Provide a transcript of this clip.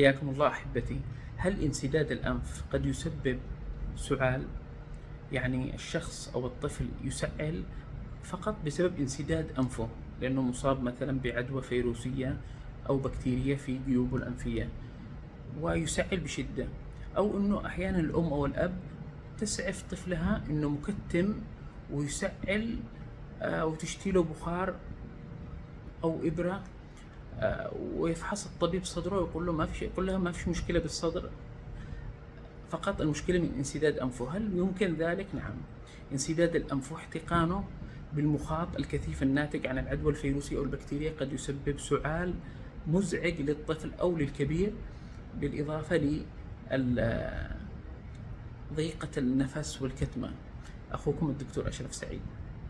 حياكم الله أحبتي. هل انسداد الأنف قد يسبب سعال؟ يعني الشخص أو الطفل يسعل فقط بسبب انسداد أنفه لأنه مصاب مثلا بعدوى فيروسية أو بكتيرية في جيوبه الأنفية ويسعل بشدة، أو أنه أحيانا الأم أو الأب تسعف طفلها أنه مكتم ويسعل، وتشتي له بخار أو إبرة، ويفحص الطبيب صدره ويقول له ما في شيء، يقول لها ما فيش مشكلة بالصدر، فقط المشكلة من انسداد أنفه. هل يمكن ذلك؟ نعم. انسداد الأنف واحتقانه بالمخاط الكثيف الناتج عن العدوى الفيروسية أو البكتيرية قد يسبب سعال مزعج للطفل أو للكبير، بالإضافة لضيقة النفس والكتمة. أخوكم الدكتور أشرف سعيد.